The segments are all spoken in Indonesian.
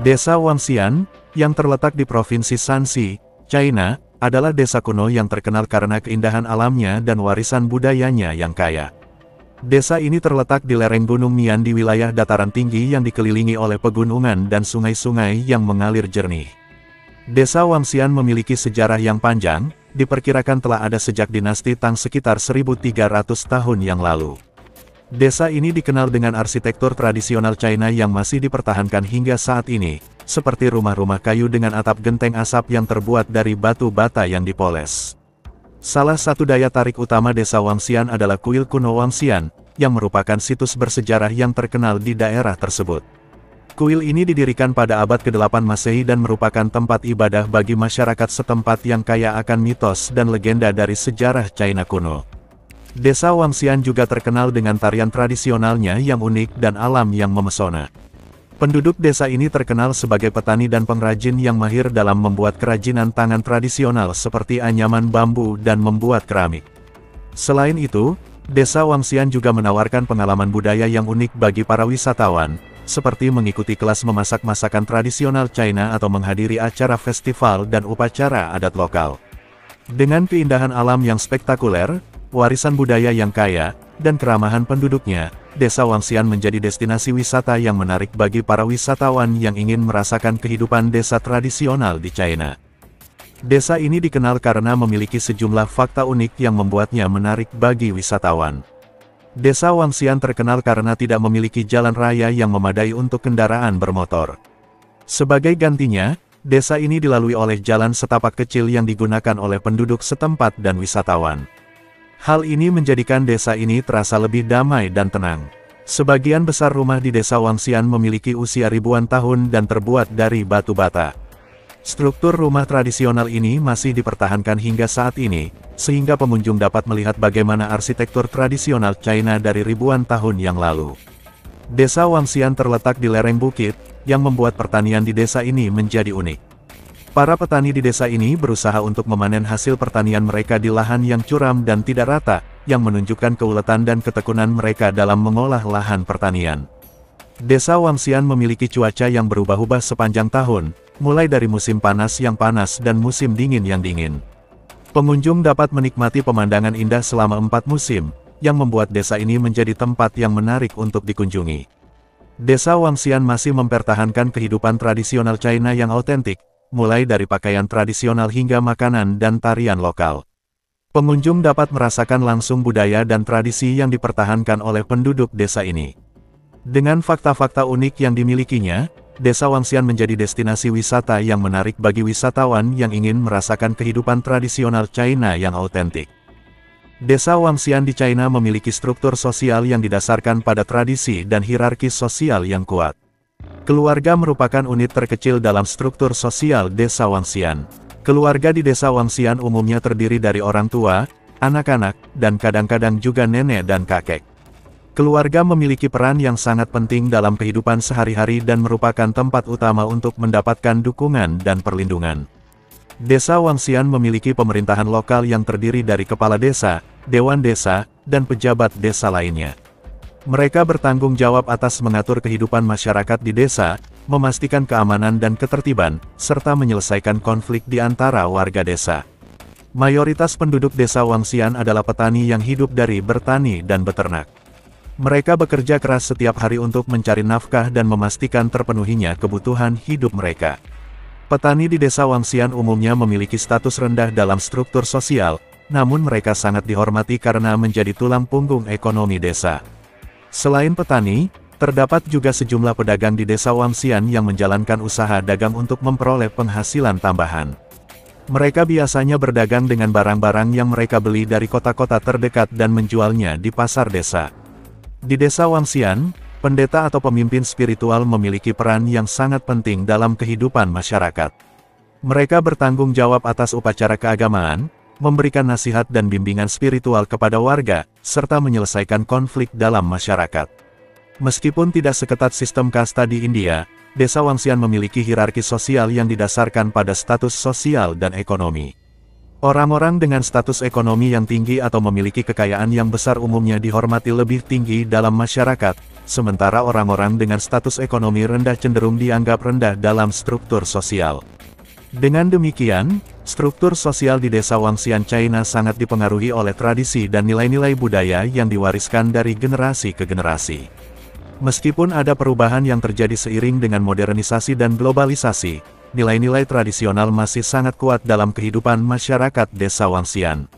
Desa Wangxian, yang terletak di Provinsi Shanxi, China, adalah desa kuno yang terkenal karena keindahan alamnya dan warisan budayanya yang kaya. Desa ini terletak di lereng Gunung Mian di wilayah dataran tinggi yang dikelilingi oleh pegunungan dan sungai-sungai yang mengalir jernih. Desa Wangxian memiliki sejarah yang panjang, diperkirakan telah ada sejak dinasti Tang sekitar 1300 tahun yang lalu. Desa ini dikenal dengan arsitektur tradisional China yang masih dipertahankan hingga saat ini, seperti rumah-rumah kayu dengan atap genteng asap yang terbuat dari batu bata yang dipoles. Salah satu daya tarik utama desa Wangxian adalah kuil kuno Wangxian, yang merupakan situs bersejarah yang terkenal di daerah tersebut. Kuil ini didirikan pada abad ke-8 Masehi dan merupakan tempat ibadah bagi masyarakat setempat yang kaya akan mitos dan legenda dari sejarah China kuno. Desa Wangxian juga terkenal dengan tarian tradisionalnya yang unik dan alam yang memesona. Penduduk desa ini terkenal sebagai petani dan pengrajin yang mahir dalam membuat kerajinan tangan tradisional seperti anyaman bambu dan membuat keramik. Selain itu, desa Wangxian juga menawarkan pengalaman budaya yang unik bagi para wisatawan, seperti mengikuti kelas memasak masakan tradisional China atau menghadiri acara festival dan upacara adat lokal. Dengan keindahan alam yang spektakuler, warisan budaya yang kaya, dan keramahan penduduknya, desa Wangxian menjadi destinasi wisata yang menarik bagi para wisatawan yang ingin merasakan kehidupan desa tradisional di China. Desa ini dikenal karena memiliki sejumlah fakta unik yang membuatnya menarik bagi wisatawan. Desa Wangxian terkenal karena tidak memiliki jalan raya yang memadai untuk kendaraan bermotor. Sebagai gantinya, desa ini dilalui oleh jalan setapak kecil yang digunakan oleh penduduk setempat dan wisatawan. Hal ini menjadikan desa ini terasa lebih damai dan tenang. Sebagian besar rumah di desa Wangxian memiliki usia ribuan tahun dan terbuat dari batu bata. Struktur rumah tradisional ini masih dipertahankan hingga saat ini, sehingga pengunjung dapat melihat bagaimana arsitektur tradisional China dari ribuan tahun yang lalu. Desa Wangxian terletak di lereng bukit, yang membuat pertanian di desa ini menjadi unik. Para petani di desa ini berusaha untuk memanen hasil pertanian mereka di lahan yang curam dan tidak rata, yang menunjukkan keuletan dan ketekunan mereka dalam mengolah lahan pertanian. Desa Wangxian memiliki cuaca yang berubah-ubah sepanjang tahun, mulai dari musim panas yang panas dan musim dingin yang dingin. Pengunjung dapat menikmati pemandangan indah selama 4 musim, yang membuat desa ini menjadi tempat yang menarik untuk dikunjungi. Desa Wangxian masih mempertahankan kehidupan tradisional China yang autentik, mulai dari pakaian tradisional hingga makanan dan tarian lokal. Pengunjung dapat merasakan langsung budaya dan tradisi yang dipertahankan oleh penduduk desa ini. Dengan fakta-fakta unik yang dimilikinya, desa Wangxian menjadi destinasi wisata yang menarik bagi wisatawan yang ingin merasakan kehidupan tradisional China yang autentik. Desa Wangxian di China memiliki struktur sosial yang didasarkan pada tradisi dan hierarki sosial yang kuat. Keluarga merupakan unit terkecil dalam struktur sosial desa Wangxian. Keluarga di desa Wangxian umumnya terdiri dari orang tua, anak-anak, dan kadang-kadang juga nenek dan kakek. Keluarga memiliki peran yang sangat penting dalam kehidupan sehari-hari dan merupakan tempat utama untuk mendapatkan dukungan dan perlindungan. Desa Wangxian memiliki pemerintahan lokal yang terdiri dari kepala desa, dewan desa, dan pejabat desa lainnya. Mereka bertanggung jawab atas mengatur kehidupan masyarakat di desa, memastikan keamanan dan ketertiban, serta menyelesaikan konflik di antara warga desa. Mayoritas penduduk desa Wangxian adalah petani yang hidup dari bertani dan beternak. Mereka bekerja keras setiap hari untuk mencari nafkah dan memastikan terpenuhinya kebutuhan hidup mereka. Petani di desa Wangxian umumnya memiliki status rendah dalam struktur sosial, namun mereka sangat dihormati karena menjadi tulang punggung ekonomi desa. Selain petani, terdapat juga sejumlah pedagang di desa Wangxian yang menjalankan usaha dagang untuk memperoleh penghasilan tambahan. Mereka biasanya berdagang dengan barang-barang yang mereka beli dari kota-kota terdekat dan menjualnya di pasar desa. Di desa Wangxian, pendeta atau pemimpin spiritual memiliki peran yang sangat penting dalam kehidupan masyarakat. Mereka bertanggung jawab atas upacara keagamaan, memberikan nasihat dan bimbingan spiritual kepada warga, serta menyelesaikan konflik dalam masyarakat. Meskipun tidak seketat sistem kasta di India, desa Wangxian memiliki hierarki sosial yang didasarkan pada status sosial dan ekonomi. Orang-orang dengan status ekonomi yang tinggi atau memiliki kekayaan yang besar umumnya dihormati lebih tinggi dalam masyarakat, sementara orang-orang dengan status ekonomi rendah cenderung dianggap rendah dalam struktur sosial. Dengan demikian, struktur sosial di desa Wangxian China sangat dipengaruhi oleh tradisi dan nilai-nilai budaya yang diwariskan dari generasi ke generasi. Meskipun ada perubahan yang terjadi seiring dengan modernisasi dan globalisasi, nilai-nilai tradisional masih sangat kuat dalam kehidupan masyarakat desa Wangxian.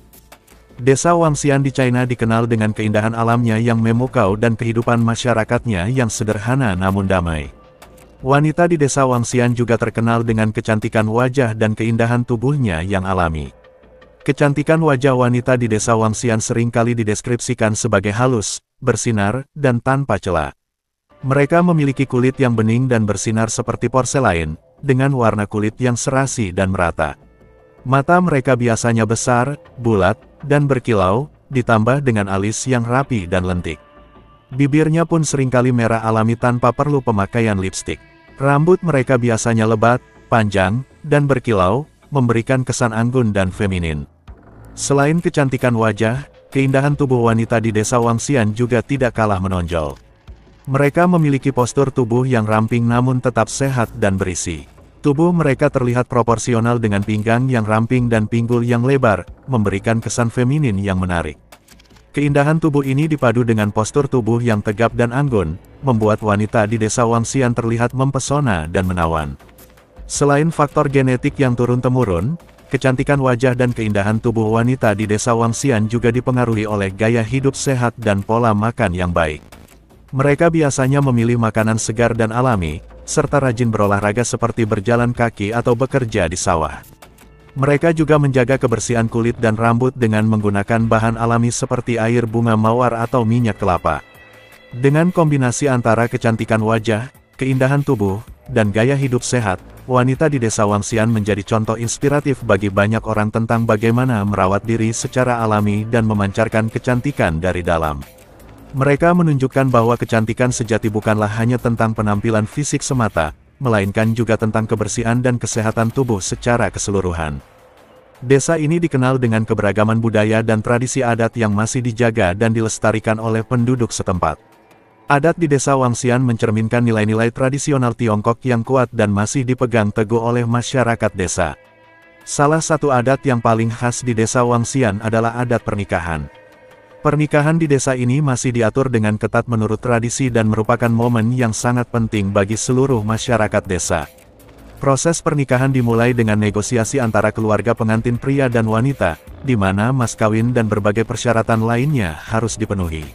Desa Wangxian di China dikenal dengan keindahan alamnya yang memukau dan kehidupan masyarakatnya yang sederhana namun damai. Wanita di desa Wangxian juga terkenal dengan kecantikan wajah dan keindahan tubuhnya yang alami. Kecantikan wajah wanita di desa Wangxian seringkali dideskripsikan sebagai halus, bersinar, dan tanpa celah. Mereka memiliki kulit yang bening dan bersinar seperti porselein, dengan warna kulit yang serasi dan merata. Mata mereka biasanya besar, bulat, dan berkilau, ditambah dengan alis yang rapi dan lentik. Bibirnya pun seringkali merah alami tanpa perlu pemakaian lipstik. Rambut mereka biasanya lebat, panjang, dan berkilau, memberikan kesan anggun dan feminin. Selain kecantikan wajah, keindahan tubuh wanita di desa Wangxian juga tidak kalah menonjol. Mereka memiliki postur tubuh yang ramping namun tetap sehat dan berisi. Tubuh mereka terlihat proporsional dengan pinggang yang ramping dan pinggul yang lebar, memberikan kesan feminin yang menarik. Keindahan tubuh ini dipadu dengan postur tubuh yang tegap dan anggun, membuat wanita di desa Wangxian terlihat mempesona dan menawan. Selain faktor genetik yang turun-temurun, kecantikan wajah dan keindahan tubuh wanita di desa Wangxian juga dipengaruhi oleh gaya hidup sehat dan pola makan yang baik. Mereka biasanya memilih makanan segar dan alami, serta rajin berolahraga seperti berjalan kaki atau bekerja di sawah. Mereka juga menjaga kebersihan kulit dan rambut dengan menggunakan bahan alami seperti air bunga mawar atau minyak kelapa. Dengan kombinasi antara kecantikan wajah, keindahan tubuh, dan gaya hidup sehat, wanita di desa Wangxian menjadi contoh inspiratif bagi banyak orang tentang bagaimana merawat diri secara alami dan memancarkan kecantikan dari dalam. Mereka menunjukkan bahwa kecantikan sejati bukanlah hanya tentang penampilan fisik semata, melainkan juga tentang kebersihan dan kesehatan tubuh secara keseluruhan. Desa ini dikenal dengan keberagaman budaya dan tradisi adat yang masih dijaga dan dilestarikan oleh penduduk setempat. Adat di desa Wangxian mencerminkan nilai-nilai tradisional Tiongkok yang kuat dan masih dipegang teguh oleh masyarakat desa. Salah satu adat yang paling khas di desa Wangxian adalah adat pernikahan. Pernikahan di desa ini masih diatur dengan ketat menurut tradisi dan merupakan momen yang sangat penting bagi seluruh masyarakat desa. Proses pernikahan dimulai dengan negosiasi antara keluarga pengantin pria dan wanita, di mana mas kawin dan berbagai persyaratan lainnya harus dipenuhi.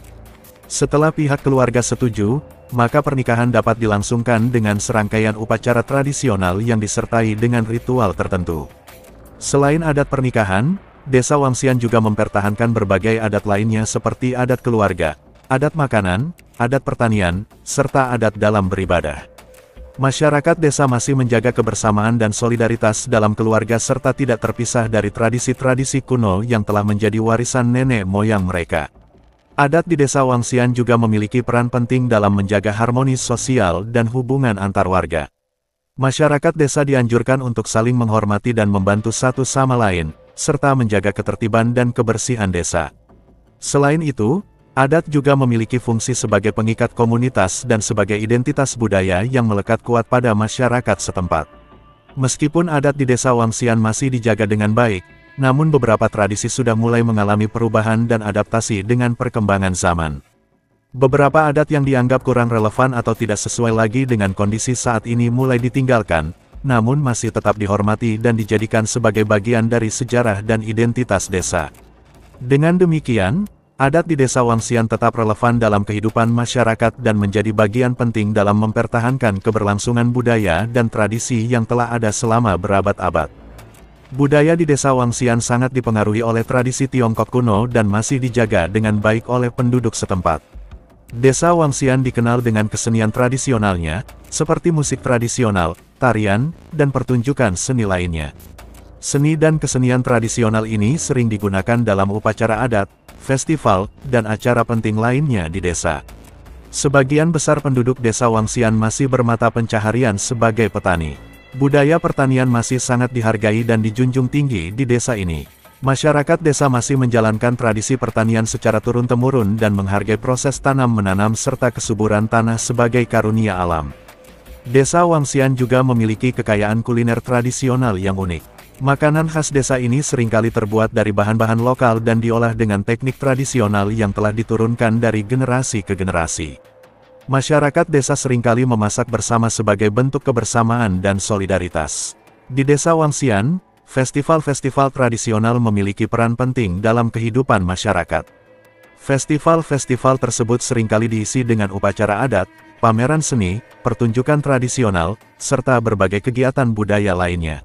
Setelah pihak keluarga setuju, maka pernikahan dapat dilangsungkan dengan serangkaian upacara tradisional yang disertai dengan ritual tertentu. Selain adat pernikahan, desa Wangxian juga mempertahankan berbagai adat lainnya seperti adat keluarga, adat makanan, adat pertanian, serta adat dalam beribadah. Masyarakat desa masih menjaga kebersamaan dan solidaritas dalam keluarga serta tidak terpisah dari tradisi-tradisi kuno yang telah menjadi warisan nenek moyang mereka. Adat di desa Wangxian juga memiliki peran penting dalam menjaga harmoni sosial dan hubungan antar warga. Masyarakat desa dianjurkan untuk saling menghormati dan membantu satu sama lain, serta menjaga ketertiban dan kebersihan desa. Selain itu, adat juga memiliki fungsi sebagai pengikat komunitas dan sebagai identitas budaya yang melekat kuat pada masyarakat setempat. Meskipun adat di desa Wangxian masih dijaga dengan baik, namun beberapa tradisi sudah mulai mengalami perubahan dan adaptasi dengan perkembangan zaman. Beberapa adat yang dianggap kurang relevan atau tidak sesuai lagi dengan kondisi saat ini mulai ditinggalkan, namun masih tetap dihormati dan dijadikan sebagai bagian dari sejarah dan identitas desa. Dengan demikian, adat di desa Wangxian tetap relevan dalam kehidupan masyarakat dan menjadi bagian penting dalam mempertahankan keberlangsungan budaya dan tradisi yang telah ada selama berabad-abad. Budaya di desa Wangxian sangat dipengaruhi oleh tradisi Tiongkok kuno dan masih dijaga dengan baik oleh penduduk setempat. Desa Wangxian dikenal dengan kesenian tradisionalnya, seperti musik tradisional, tarian, dan pertunjukan seni lainnya. Seni dan kesenian tradisional ini sering digunakan dalam upacara adat, festival, dan acara penting lainnya di desa. Sebagian besar penduduk desa Wangxian masih bermata pencaharian sebagai petani. Budaya pertanian masih sangat dihargai dan dijunjung tinggi di desa ini. Masyarakat desa masih menjalankan tradisi pertanian secara turun-temurun dan menghargai proses tanam-menanam serta kesuburan tanah sebagai karunia alam. Desa Wangxian juga memiliki kekayaan kuliner tradisional yang unik. Makanan khas desa ini seringkali terbuat dari bahan-bahan lokal dan diolah dengan teknik tradisional yang telah diturunkan dari generasi ke generasi. Masyarakat desa seringkali memasak bersama sebagai bentuk kebersamaan dan solidaritas. Di desa Wangxian, festival-festival tradisional memiliki peran penting dalam kehidupan masyarakat. Festival-festival tersebut seringkali diisi dengan upacara adat, pameran seni, pertunjukan tradisional, serta berbagai kegiatan budaya lainnya.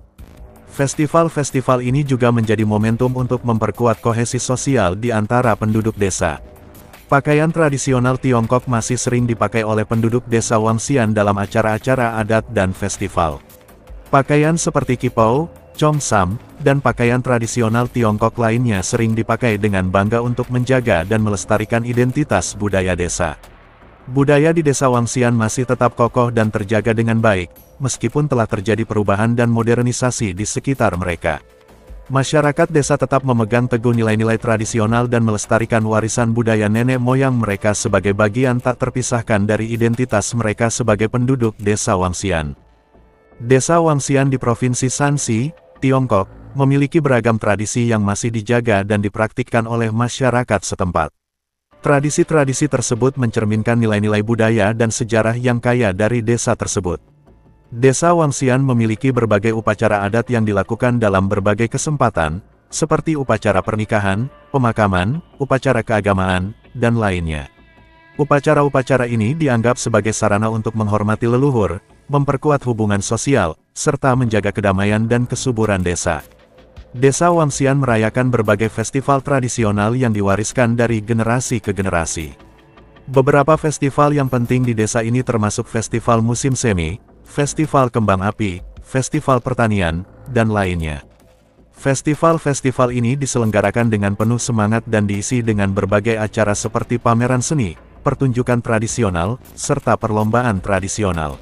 Festival-festival ini juga menjadi momentum untuk memperkuat kohesi sosial di antara penduduk desa. Pakaian tradisional Tiongkok masih sering dipakai oleh penduduk desa Wangxian dalam acara-acara adat dan festival. Pakaian seperti kipau, Cheongsam, dan pakaian tradisional Tiongkok lainnya sering dipakai dengan bangga untuk menjaga dan melestarikan identitas budaya desa. Budaya di desa Wangxian masih tetap kokoh dan terjaga dengan baik, meskipun telah terjadi perubahan dan modernisasi di sekitar mereka. Masyarakat desa tetap memegang teguh nilai-nilai tradisional dan melestarikan warisan budaya nenek moyang mereka sebagai bagian tak terpisahkan dari identitas mereka sebagai penduduk desa Wangxian. Desa Wangxian di Provinsi Shanxi, Tiongkok, memiliki beragam tradisi yang masih dijaga dan dipraktikkan oleh masyarakat setempat. Tradisi-tradisi tersebut mencerminkan nilai-nilai budaya dan sejarah yang kaya dari desa tersebut. Desa Wangxian memiliki berbagai upacara adat yang dilakukan dalam berbagai kesempatan, seperti upacara pernikahan, pemakaman, upacara keagamaan, dan lainnya. Upacara-upacara ini dianggap sebagai sarana untuk menghormati leluhur, memperkuat hubungan sosial, serta menjaga kedamaian dan kesuburan desa. Desa Wangxian merayakan berbagai festival tradisional yang diwariskan dari generasi ke generasi. Beberapa festival yang penting di desa ini termasuk Festival Musim Semi, Festival Kembang Api, Festival Pertanian, dan lainnya. Festival-festival ini diselenggarakan dengan penuh semangat dan diisi dengan berbagai acara seperti pameran seni, pertunjukan tradisional, serta perlombaan tradisional.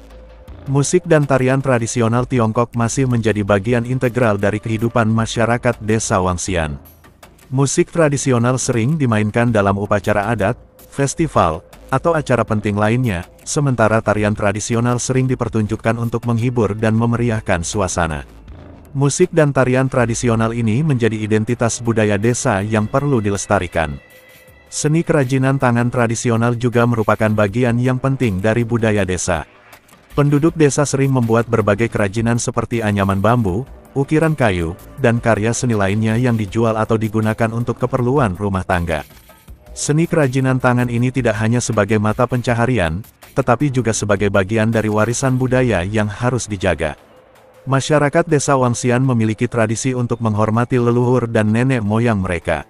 Musik dan tarian tradisional Tiongkok masih menjadi bagian integral dari kehidupan masyarakat desa Wangxian. Musik tradisional sering dimainkan dalam upacara adat, festival, atau acara penting lainnya, sementara tarian tradisional sering dipertunjukkan untuk menghibur dan memeriahkan suasana. Musik dan tarian tradisional ini menjadi identitas budaya desa yang perlu dilestarikan. Seni kerajinan tangan tradisional juga merupakan bagian yang penting dari budaya desa. Penduduk desa sering membuat berbagai kerajinan seperti anyaman bambu, ukiran kayu, dan karya seni lainnya yang dijual atau digunakan untuk keperluan rumah tangga. Seni kerajinan tangan ini tidak hanya sebagai mata pencaharian, tetapi juga sebagai bagian dari warisan budaya yang harus dijaga. Masyarakat desa Wangxian memiliki tradisi untuk menghormati leluhur dan nenek moyang mereka.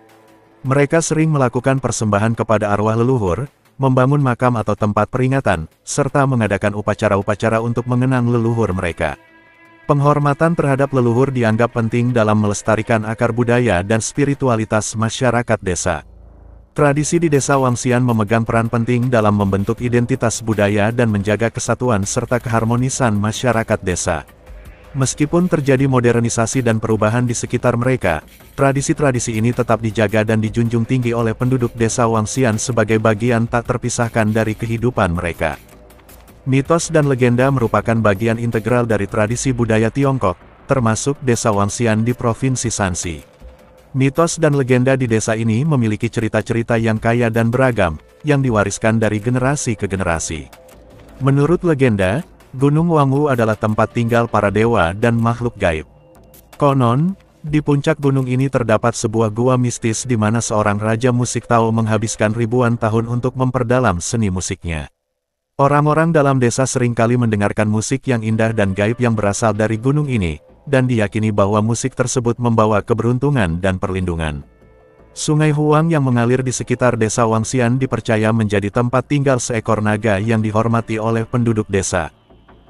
Mereka sering melakukan persembahan kepada arwah leluhur, membangun makam atau tempat peringatan, serta mengadakan upacara-upacara untuk mengenang leluhur mereka. Penghormatan terhadap leluhur dianggap penting dalam melestarikan akar budaya dan spiritualitas masyarakat desa. Tradisi di desa Wangxian memegang peran penting dalam membentuk identitas budaya dan menjaga kesatuan serta keharmonisan masyarakat desa. Meskipun terjadi modernisasi dan perubahan di sekitar mereka, tradisi-tradisi ini tetap dijaga dan dijunjung tinggi oleh penduduk desa Wangxian sebagai bagian tak terpisahkan dari kehidupan mereka. Mitos dan legenda merupakan bagian integral dari tradisi budaya Tiongkok, termasuk desa Wangxian di Provinsi Shanxi. Mitos dan legenda di desa ini memiliki cerita-cerita yang kaya dan beragam, yang diwariskan dari generasi ke generasi. Menurut legenda, Gunung Wangu adalah tempat tinggal para dewa dan makhluk gaib. Konon, di puncak gunung ini terdapat sebuah gua mistis di mana seorang raja musik Tao menghabiskan ribuan tahun untuk memperdalam seni musiknya. Orang-orang dalam desa seringkali mendengarkan musik yang indah dan gaib yang berasal dari gunung ini, dan diyakini bahwa musik tersebut membawa keberuntungan dan perlindungan. Sungai Huang yang mengalir di sekitar desa Wangxian dipercaya menjadi tempat tinggal seekor naga yang dihormati oleh penduduk desa.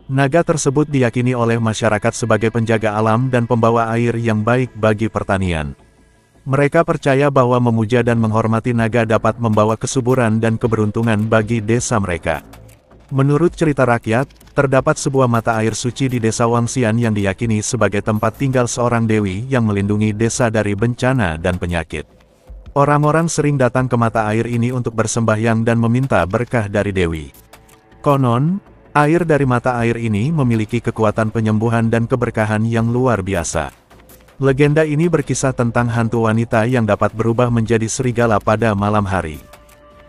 Naga tersebut diyakini oleh masyarakat sebagai penjaga alam dan pembawa air yang baik bagi pertanian. Mereka percaya bahwa memuja dan menghormati naga dapat membawa kesuburan dan keberuntungan bagi desa mereka. Menurut cerita rakyat, terdapat sebuah mata air suci di desa Wangxian yang diyakini sebagai tempat tinggal seorang dewi yang melindungi desa dari bencana dan penyakit. Orang-orang sering datang ke mata air ini untuk bersembahyang dan meminta berkah dari dewi. Konon, air dari mata air ini memiliki kekuatan penyembuhan dan keberkahan yang luar biasa. Legenda ini berkisah tentang hantu wanita yang dapat berubah menjadi serigala pada malam hari.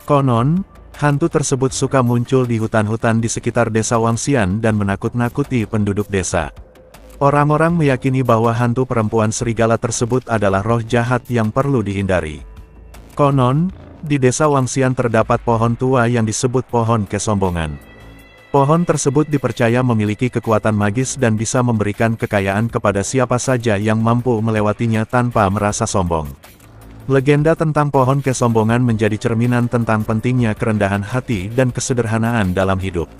Konon, hantu tersebut suka muncul di hutan-hutan di sekitar desa Wangxian dan menakut-nakuti penduduk desa. Orang-orang meyakini bahwa hantu perempuan serigala tersebut adalah roh jahat yang perlu dihindari. Konon, di desa Wangxian terdapat pohon tua yang disebut pohon kesombongan. Pohon tersebut dipercaya memiliki kekuatan magis dan bisa memberikan kekayaan kepada siapa saja yang mampu melewatinya tanpa merasa sombong. Legenda tentang pohon kesombongan menjadi cerminan tentang pentingnya kerendahan hati dan kesederhanaan dalam hidup.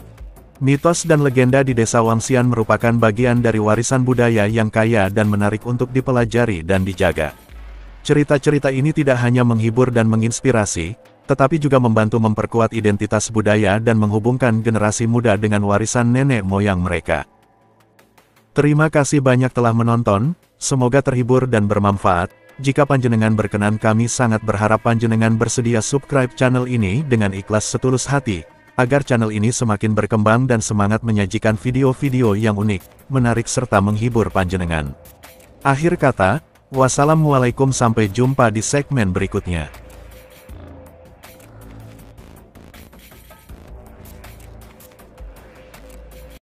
Mitos dan legenda di desa Wangxian merupakan bagian dari warisan budaya yang kaya dan menarik untuk dipelajari dan dijaga. Cerita-cerita ini tidak hanya menghibur dan menginspirasi, tetapi juga membantu memperkuat identitas budaya dan menghubungkan generasi muda dengan warisan nenek moyang mereka. Terima kasih banyak telah menonton, semoga terhibur dan bermanfaat. Jika panjenengan berkenan, kami sangat berharap panjenengan bersedia subscribe channel ini dengan ikhlas setulus hati, agar channel ini semakin berkembang dan semangat menyajikan video-video yang unik, menarik serta menghibur panjenengan. Akhir kata, wassalamualaikum, sampai jumpa di segmen berikutnya.